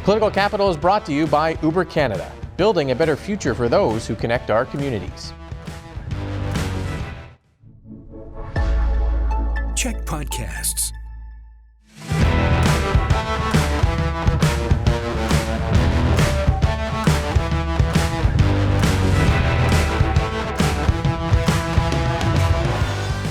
Political Capital is brought to you by Uber Canada, building a better future for those who connect our communities. CHEK Podcasts.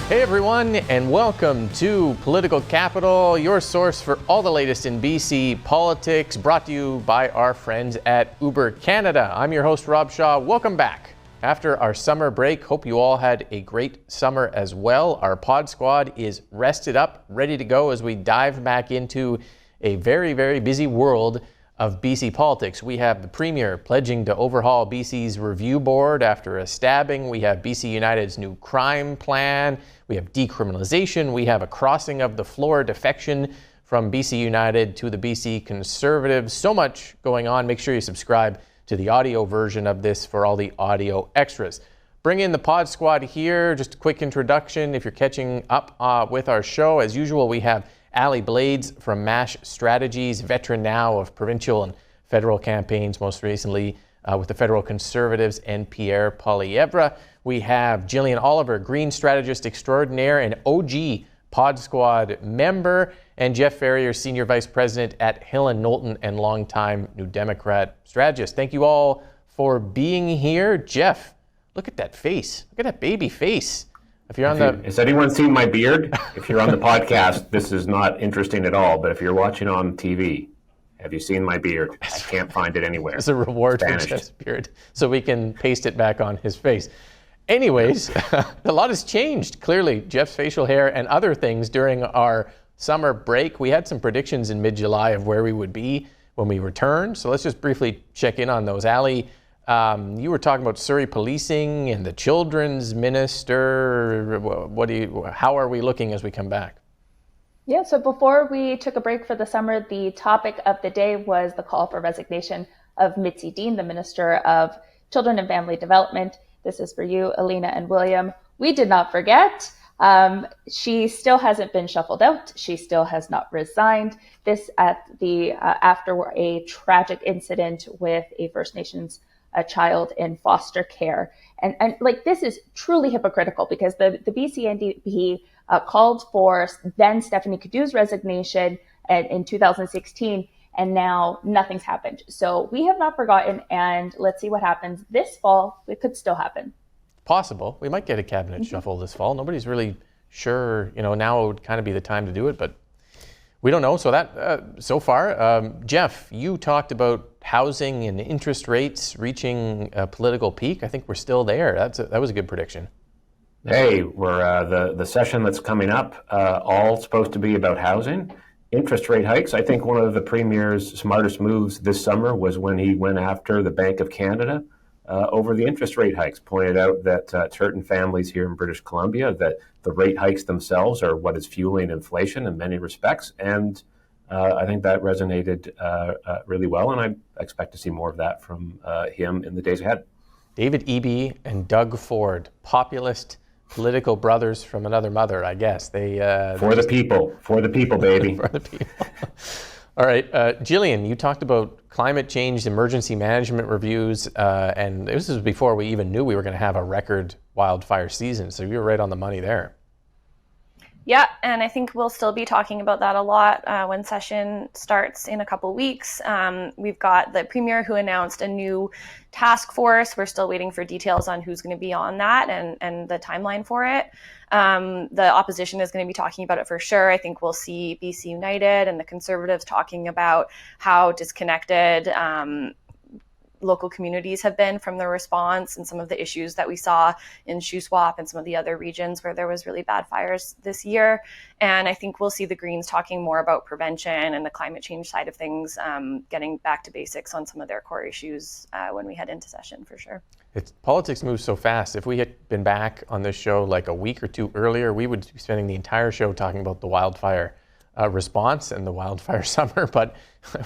Hey everyone, and welcome to Political Capital, your source for all the latest in BC politics, brought to you by our friends at Uber Canada. I'm your host, Rob Shaw. Welcome back. After our summer break, hope you all had a great summer as well. Our pod squad is rested up, ready to go as we dive back into a very, very busy world of BC politics. We have the Premier pledging to overhaul BC's review board after a stabbing. We have BC United's new crime plan. We have decriminalization. We have a crossing of the floor defection from BC United to the BC Conservatives. So much going on. Make sure you subscribe to the audio version of this for all the audio extras. Bring in the pod squad here. Just a quick introduction if you're catching up with our show. As usual, we have Allie Blades from MASH Strategies, veteran now of provincial and federal campaigns, most recently with the Federal Conservatives, and Pierre Poilievre. We have Jillian Oliver, Green Strategist Extraordinaire and OG Pod Squad member, and Jeff Ferrier, Senior Vice President at Hill & Knowlton and longtime New Democrat strategist. Thank you all for being here. Jeff, look at that face. Look at that baby face. If you're on Has anyone seen my beard? If you're on the podcast, this is not interesting at all. But if you're watching on TV, have you seen my beard? I can't find it anywhere. It's a reward for Jeff's beard, so we can paste it back on his face. Anyways, a lot has changed, clearly, Jeff's facial hair and other things during our summer break. We had some predictions in mid-July of where we would be when we returned. So let's just briefly check in on those. Allie, you were talking about Surrey policing and the children's minister. How are we looking as we come back? Yeah, so before we took a break for the summer, the topic of the day was the call for resignation of Mitzi, the Minister of Children and Family Development. This is for you, Alina and William. We did not forget. She still hasn't been shuffled out. She still has not resigned. This after a tragic incident with a First Nations child in foster care. And like, this is truly hypocritical because the BC NDP called for then Stephanie Cadu's resignation in 2016, and now nothing's happened. So we have not forgotten, and let's see what happens this fall. It could still happen. Possible. We might get a cabinet shuffle this fall. Nobody's really sure. Now would kind of be the time to do it, but we don't know. So that so far, Jeff, you talked about housing and interest rates reaching a political peak. I think we're still there. That was a good prediction. Hey, we're the session that's coming up, all supposed to be about housing. Interest rate hikes. I think one of the Premier's smartest moves this summer was when he went after the Bank of Canada over the interest rate hikes, pointed out that certain families here in British Columbia, that the rate hikes themselves are what is fueling inflation in many respects. And I think that resonated really well, and I expect to see more of that from him in the days ahead. David Eby and Doug Ford, populist political brothers from another mother, I guess. For the people, baby. For the people. All right, Jillian, you talked about climate change, emergency management reviews, and this was before we even knew we were going to have a record wildfire season, so you were right on the money there. Yeah, and I think we'll still be talking about that a lot when session starts in a couple weeks. We've got the Premier who announced a new task force. We're still waiting for details on who's going to be on that and the timeline for it. The opposition is going to be talking about it for sure. I think we'll see BC United and the Conservatives talking about how disconnected local communities have been from the response and some of the issues that we saw in Shuswap and some of the other regions where there was really bad fires this year. And I think we'll see the Greens talking more about prevention and the climate change side of things, getting back to basics on some of their core issues when we head into session for sure. Politics moves so fast. If we had been back on this show like a week or two earlier, we would be spending the entire show talking about the wildfire response and the wildfire summer, but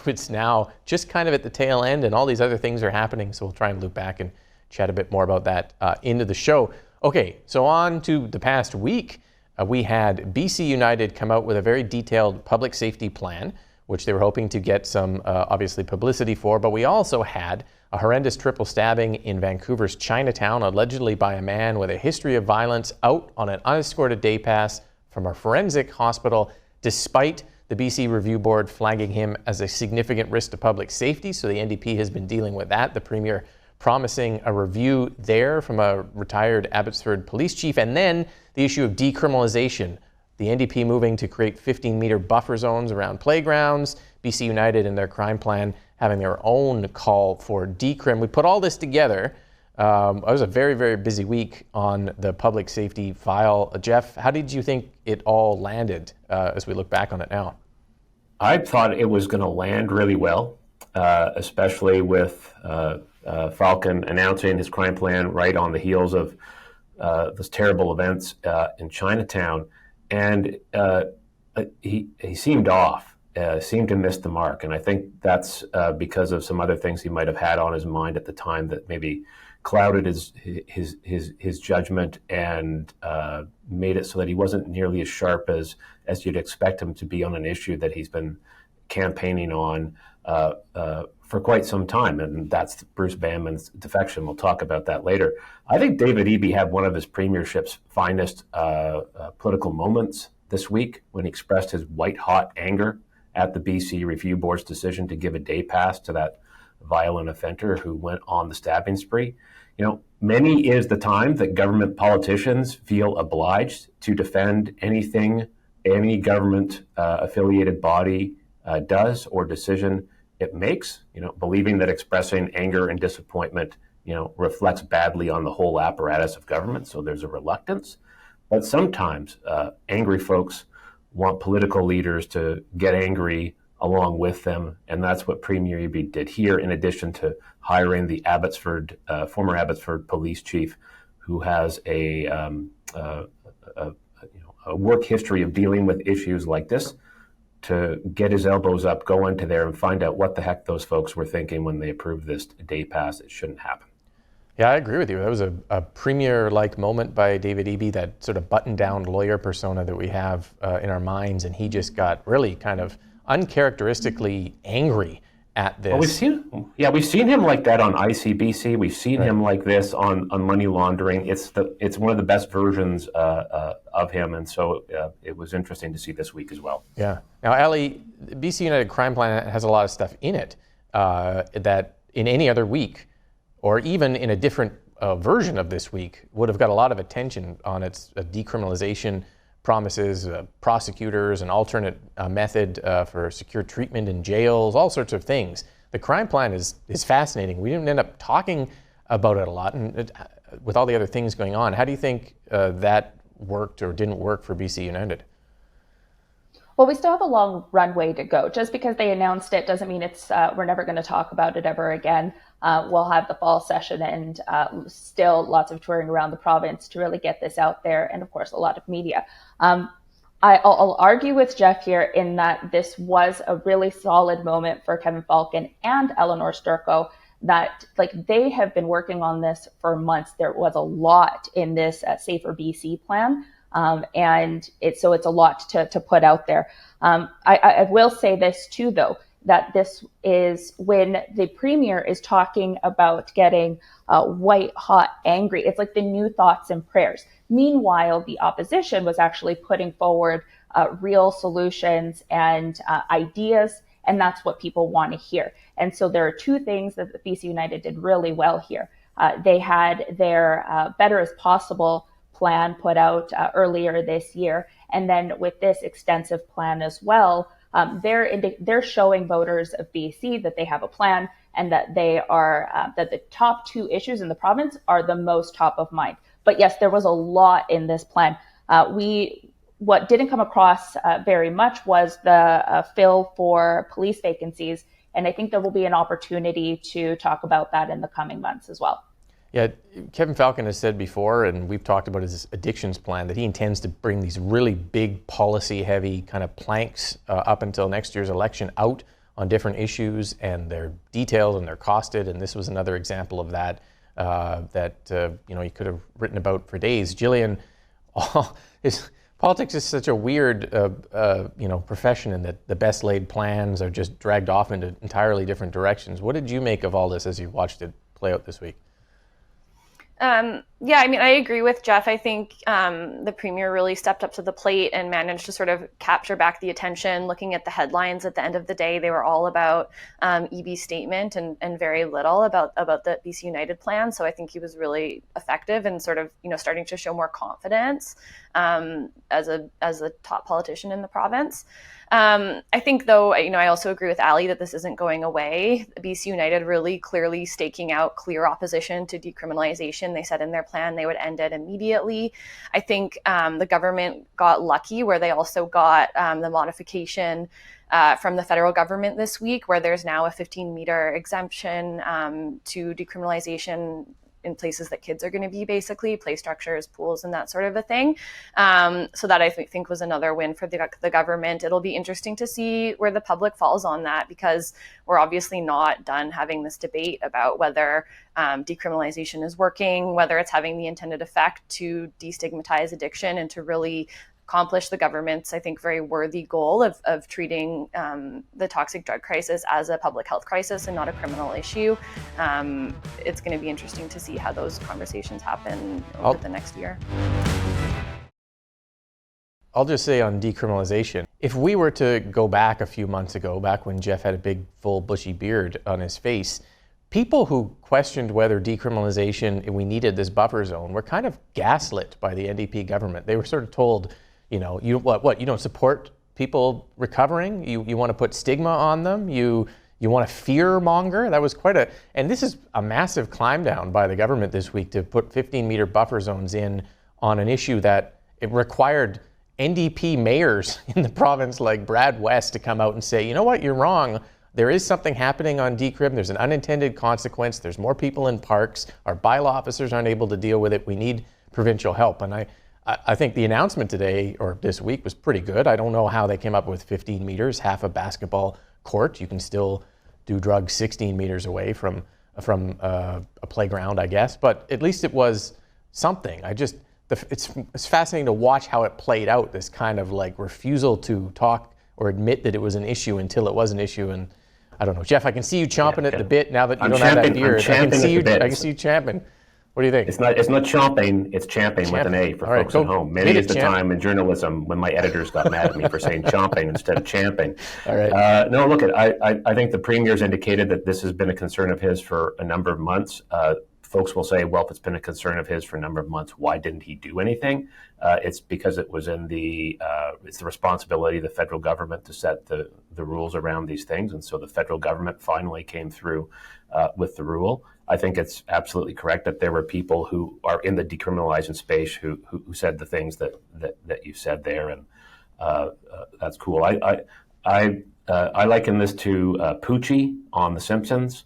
it's now just kind of at the tail end and all these other things are happening. So we'll try and loop back and chat a bit more about that into the show. Okay, so on to the past week. We had BC United come out with a very detailed public safety plan, which they were hoping to get some obviously publicity for. But we also had a horrendous triple stabbing in Vancouver's Chinatown, allegedly by a man with a history of violence, out on an unescorted day pass from a forensic hospital, despite the BC Review Board flagging him as a significant risk to public safety. So the NDP has been dealing with that. The Premier promising a review there from a retired Abbotsford police chief. And then the issue of decriminalization. The NDP moving to create 15-meter buffer zones around playgrounds. BC United in their crime plan having their own call for decrim. We put all this together. It was a very, very busy week on the public safety file. Jeff, how did you think it all landed as we look back on it now? I thought it was going to land really well, especially with Falcon announcing his crime plan right on the heels of those terrible events in Chinatown. And he seemed off, seemed to miss the mark. And I think that's because of some other things he might have had on his mind at the time that maybe clouded his judgment and made it so that he wasn't nearly as sharp as you'd expect him to be on an issue that he's been campaigning on for quite some time, and that's Bruce Banman's defection. We'll talk about that later. I think David Eby had one of his premiership's finest political moments this week when he expressed his white-hot anger at the BC Review Board's decision to give a day pass to that violent offender who went on the stabbing spree. You know, many is the time that government politicians feel obliged to defend anything any government affiliated body does or decision it makes, you know, believing that expressing anger and disappointment, you know, reflects badly on the whole apparatus of government. So there's a reluctance. But sometimes angry folks want political leaders to get angry along with them. And that's what Premier Eby did here, in addition to hiring the former Abbotsford police chief, who has a work history of dealing with issues like this, to get his elbows up, go into there and find out what the heck those folks were thinking when they approved this day pass. It shouldn't happen. Yeah, I agree with you. That was a premier-like moment by David Eby, that sort of buttoned-down lawyer persona that we have in our minds, and he just got really kind of uncharacteristically angry at this. Well, we've seen him like that on ICBC. We've seen him like this on money laundering. It's one of the best versions of him, and so it was interesting to see this week as well. Yeah. Now, Allie, BC United Crime Plan has a lot of stuff in it that in any other week, or even in a different version of this week, would have got a lot of attention on its decriminalization promises, prosecutors, an alternate method for secure treatment in jails, all sorts of things. The crime plan is fascinating. We didn't end up talking about it a lot, and with all the other things going on. How do you think that worked or didn't work for BC United? Well, we still have a long runway to go. Just because they announced it doesn't mean it's we're never going to talk about it ever again. We'll have the fall session and still lots of touring around the province to really get this out there, and of course a lot of media. I'll argue with Jeff here in that this was a really solid moment for Kevin Falcon and Eleanor Sturko, that they have been working on this for months. There was a lot in this Safer BC plan. And it's a lot to put out there. I will say this too, though, that this is when the Premier is talking about getting white hot angry. It's like the new thoughts and prayers. Meanwhile, the opposition was actually putting forward real solutions and ideas, and that's what people want to hear. And so there are two things that the BC United did really well here. They had their Better as Possible plan put out earlier this year, and then with this extensive plan as well, they're showing voters of BC that they have a plan, and that they are that the top two issues in the province are the most top of mind. But yes, there was a lot in this plan. What didn't come across very much was the fill for police vacancies, and I think there will be an opportunity to talk about that in the coming months as well. Yeah, Kevin Falcon has said before, and we've talked about his addictions plan, that he intends to bring these really big policy-heavy kind of planks up until next year's election out on different issues, and they're detailed and they're costed, and this was another example of that he could have written about for days. Jillian, Politics is such a weird, profession, in that the best laid plans are just dragged off into entirely different directions. What did you make of all this as you watched it play out this week? I agree with Jeff. I think the premier really stepped up to the plate and managed to sort of capture back the attention. Looking at the headlines at the end of the day, they were all about Eby's statement and very little about the BC United plan. So I think he was really effective and sort of, starting to show more confidence as a top politician in the province. I think, though, I also agree with Allie that this isn't going away. BC United really clearly staking out clear opposition to decriminalization. They said in their plan they would end it immediately. I think the government got lucky where they also got the modification from the federal government this week, where there's now a 15-meter exemption to decriminalization in places that kids are going to be, basically play structures, pools, and that sort of a thing. So that I think was another win for the government. It'll be interesting to see where the public falls on that, because we're obviously not done having this debate about whether decriminalization is working, whether it's having the intended effect to destigmatize addiction and to really accomplish the government's, I think, very worthy goal of treating the toxic drug crisis as a public health crisis and not a criminal issue. It's going to be interesting to see how those conversations happen over the next year. I'll just say on decriminalization, if we were to go back a few months ago, back when Jeff had a big, full, bushy beard on his face, people who questioned whether decriminalization, we needed this buffer zone, were kind of gaslit by the NDP government. They were sort of told, you don't support people recovering? You want to put stigma on them? You want to fear monger? That was and this is a massive climb down by the government this week to put 15-meter buffer zones in on an issue that it required NDP mayors in the province like Brad West to come out and say, you know what, you're wrong. There is something happening on decrim. There's an unintended consequence. There's more people in parks. Our bylaw officers aren't able to deal with it. We need provincial help. And I think the announcement today or this week was pretty good. I don't know how they came up with 15 meters, half a basketball court. You can still do drugs 16 meters away from a playground, I guess. But at least it was something. It's fascinating to watch how it played out, this kind of like refusal to talk or admit that it was an issue until it was an issue. And I don't know, Jeff, I can see you chomping at the bit now that you don't have that beard. I can see you champing. What do you think? It's not chomping, it's champing with an A for folks at home. Many is the time in journalism when my editors got mad at me for saying chomping instead of champing. All right. No, look, I think the Premier's indicated that this has been a concern of his for a number of months. Folks will say, well, if it's been a concern of his for a number of months, why didn't he do anything? It's because it was it's the responsibility of the federal government to set the rules around these things. And so the federal government finally came through with the rule. I think it's absolutely correct that there were people who are in the decriminalizing space who said the things that you said there. And that's cool. I liken this to Poochie on The Simpsons.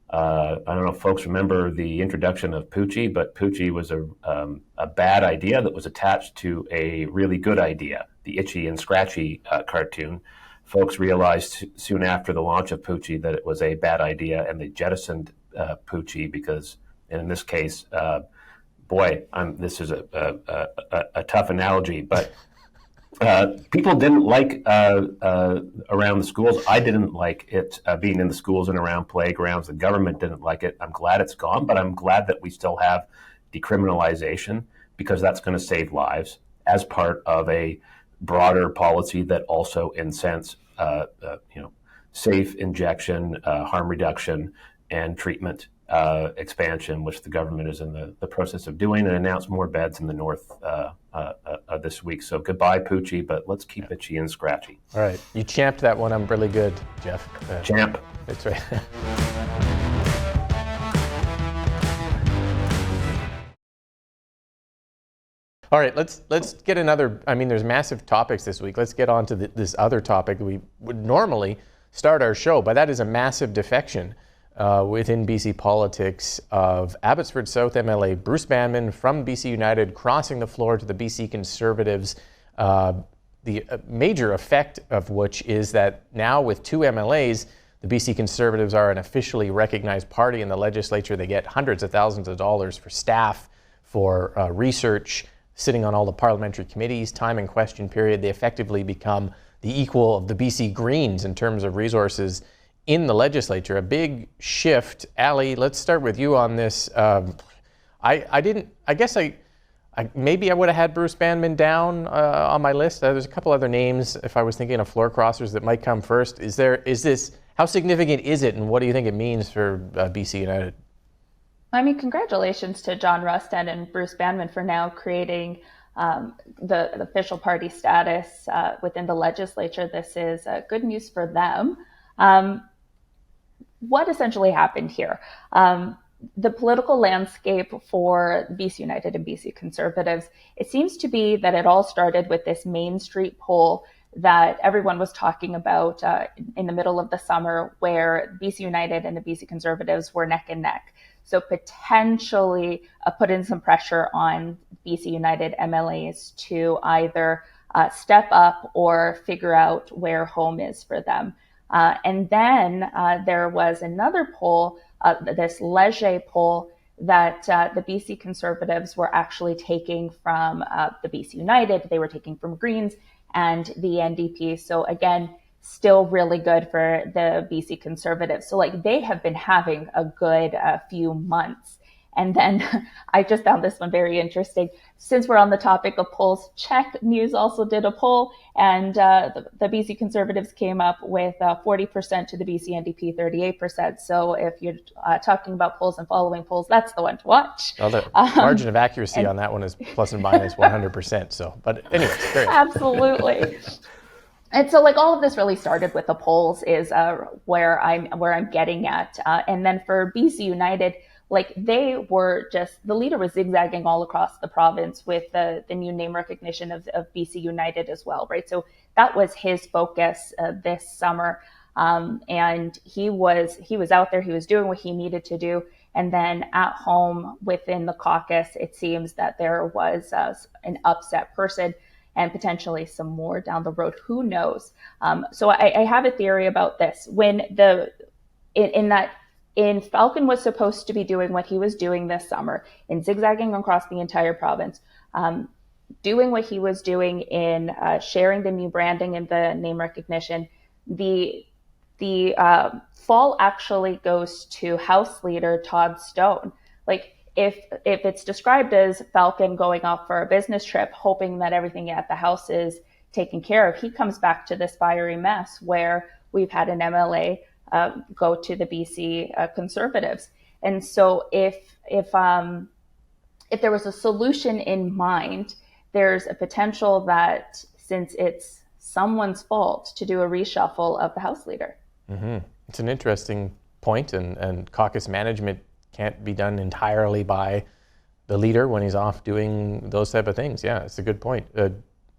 I don't know if folks remember the introduction of Poochie, but Poochie was a bad idea that was attached to a really good idea, the Itchy and Scratchy cartoon. Folks realized soon after the launch of Poochie that it was a bad idea, and they jettisoned Poochie because, in this case, this is a tough analogy, but people didn't like around the schools. I didn't like it being in the schools and around playgrounds. The government didn't like it. I'm glad it's gone, but I'm glad that we still have decriminalization because that's going to save lives as part of a broader policy that also incents safe injection, harm reduction, and treatment expansion, which the government is in the process of doing, and announced more beds in the north this week. So goodbye, Poochie, but let's keep Itchy and Scratchy. All right. You champed that one. I'm really good, Jeff. Champ. That's right. All right, let's get another. I mean, there's massive topics this week. Let's get on to this other topic we would normally start our show, but that is a massive defection within BC politics of Abbotsford South MLA Bruce Banman from BC United crossing the floor to the BC Conservatives. The major effect of which is that now with two MLAs, the BC Conservatives are an officially recognized party in the legislature. They get hundreds of thousands of dollars for staff, for research, sitting on all the parliamentary committees, time and question period. They effectively become the equal of the BC Greens in terms of resources in the legislature. A big shift. Allie, let's start with you on this. Maybe I would have had Bruce Banman down on my list. There's a couple other names if I was thinking of floor crossers that might come first. How significant is it, and what do you think it means for BC United? I mean, congratulations to John Rustad and Bruce Banman for now creating the official party status within the legislature. This is good news for them. What essentially happened here? The political landscape for BC United and BC Conservatives, it seems to be that it all started with this Main Street poll that everyone was talking about in the middle of the summer, where BC United and the BC Conservatives were neck and neck. So potentially put in some pressure on BC United MLAs to either step up or figure out where home is for them. And then there was another poll, this Leger poll, that the BC Conservatives were actually taking from the BC United. They were taking from Greens and the NDP. So again, still really good for the BC Conservatives. So they have been having a good few months. And then I just found this one very interesting. Since we're on the topic of polls, CHEK News also did a poll, and the BC Conservatives came up with 40% to the BC NDP, 38%. So if you're talking about polls and following polls, that's the one to watch. Well, the margin of accuracy on that one is plus and minus 100%. So, but anyways, great. Absolutely. And so all of this really started with the polls is where I'm getting at. And then for BC United, they were just, the leader was zigzagging all across the province with the new name recognition of BC United as well, right? So that was his focus this summer. And he was out there, he was doing what he needed to do. And then at home within the caucus, it seems that there was an upset person and potentially some more down the road. Who knows? So I have a theory about this. When Falcon was supposed to be doing what he was doing this summer in zigzagging across the entire province, doing what he was doing in sharing the new branding and the name recognition, the fall actually goes to House Leader Todd Stone. If it's described as Falcon going off for a business trip, hoping that everything at the House is taken care of, he comes back to this fiery mess where we've had an MLA go to the BC Conservatives. And so if there was a solution in mind, there's a potential that since it's someone's fault, to do a reshuffle of the House Leader. Mm-hmm. It's an interesting point, and caucus management can't be done entirely by the leader when he's off doing those type of things. Yeah, it's a good point.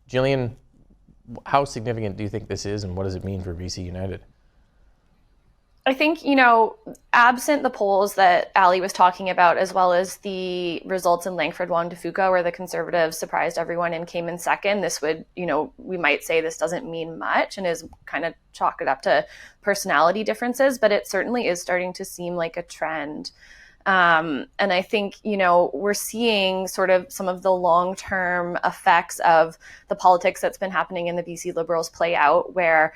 Jillian, how significant do you think this is, and what does it mean for BC United? I think, absent the polls that Allie was talking about, as well as the results in Langford-Juan-Defuca, where the Conservatives surprised everyone and came in second, this would, we might say this doesn't mean much and is kind of chalk it up to personality differences, but it certainly is starting to seem like a trend. And I think, we're seeing sort of some of the long-term effects of the politics that's been happening in the BC Liberals play out, where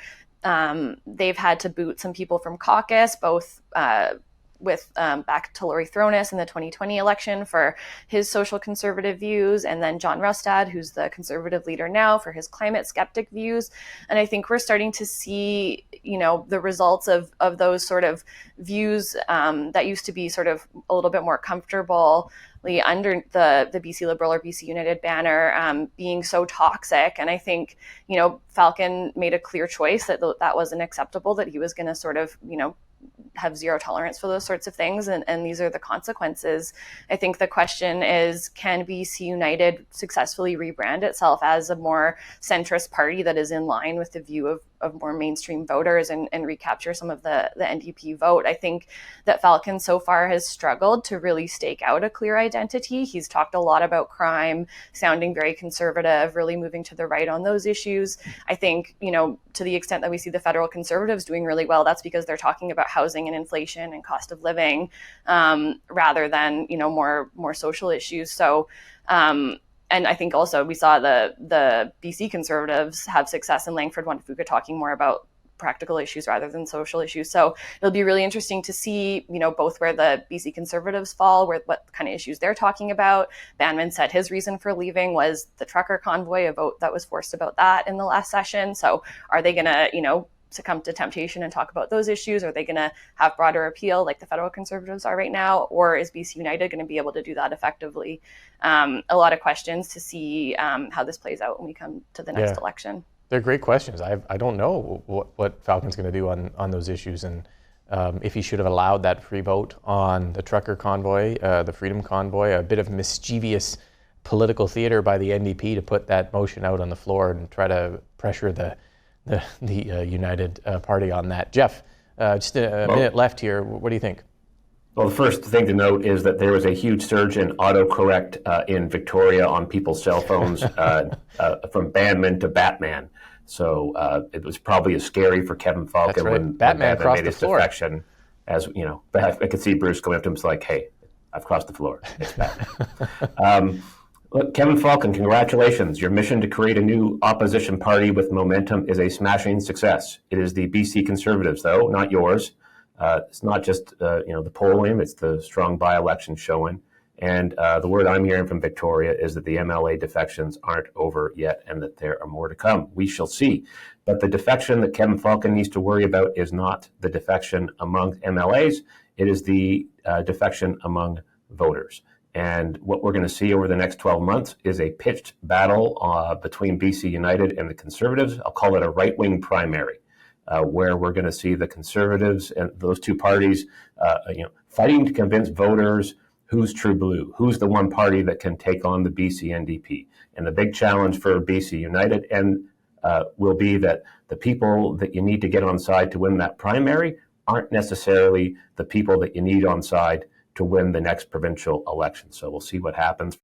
they've had to boot some people from caucus, both with back to Laurie Thronis in the 2020 election for his social conservative views, and then John Rustad, who's the Conservative leader now, for his climate skeptic views. And I think we're starting to see, the results of those sort of views that used to be sort of a little bit more comfortable under the BC Liberal or BC United banner being so toxic. And I think, Falcon made a clear choice that that wasn't acceptable, that he was going to sort of, have zero tolerance for those sorts of things. And these are the consequences. I think the question is, can BC United successfully rebrand itself as a more centrist party that is in line with the view of more mainstream voters and recapture some of the NDP vote? I think that Falcon so far has struggled to really stake out a clear identity. He's talked a lot about crime, sounding very conservative, really moving to the right on those issues. I think, to the extent that we see the federal Conservatives doing really well, that's because they're talking about housing and inflation and cost of living rather than, more social issues. So And I think also we saw the BC Conservatives have success in Langford Wanufuka talking more about practical issues rather than social issues. So it'll be really interesting to see, both where the BC Conservatives fall, what kind of issues they're talking about. Banman said his reason for leaving was the trucker convoy, a vote that was forced about that in the last session. So are they going to, succumb to temptation and talk about those issues? Are they going to have broader appeal like the federal Conservatives are right now? Or is BC United going to be able to do that effectively? A lot of questions to see how this plays out when we come to the next election. They're great questions. I don't know what Falcon's going to do on those issues, and if he should have allowed that free vote on the trucker convoy, the Freedom Convoy, a bit of mischievous political theater by the NDP to put that motion out on the floor and try to pressure the United Party on that. Jeff, just a minute left here. What do you think? Well, the first thing to note is that there was a huge surge in autocorrect in Victoria on people's cell phones from Banman to Batman. So it was probably as scary for Kevin Falcon when Batman crossed made the his floor. defection. As I could see Bruce going up to him and like, "Hey, I've crossed the floor. It's Batman." Look, Kevin Falcon, congratulations. Your mission to create a new opposition party with momentum is a smashing success. It is the BC Conservatives, though, not yours. It's not just the polling; it's the strong by-election showing. And the word I'm hearing from Victoria is that the MLA defections aren't over yet and that there are more to come. We shall see. But the defection that Kevin Falcon needs to worry about is not the defection among MLAs. It is the defection among voters. And what we're going to see over the next 12 months is a pitched battle between BC United and the Conservatives. I'll call it a right-wing primary, where we're going to see the Conservatives and those two parties fighting to convince voters who's true blue, who's the one party that can take on the BC NDP. And the big challenge for BC United will be that the people that you need to get on side to win that primary aren't necessarily the people that you need on side to win the next provincial election. So we'll see what happens.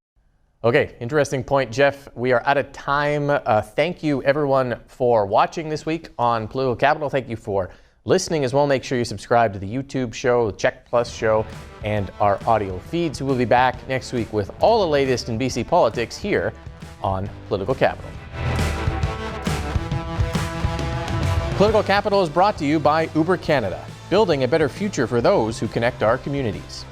Okay, interesting point, Jeff. We are out of time. Thank you, everyone, for watching this week on Political Capital. Thank you for listening as well. Make sure you subscribe to the YouTube show, the CHEK Plus show, and our audio feeds. We'll be back next week with all the latest in BC politics here on Political Capital. Political Capital is brought to you by Uber Canada, building a better future for those who connect our communities.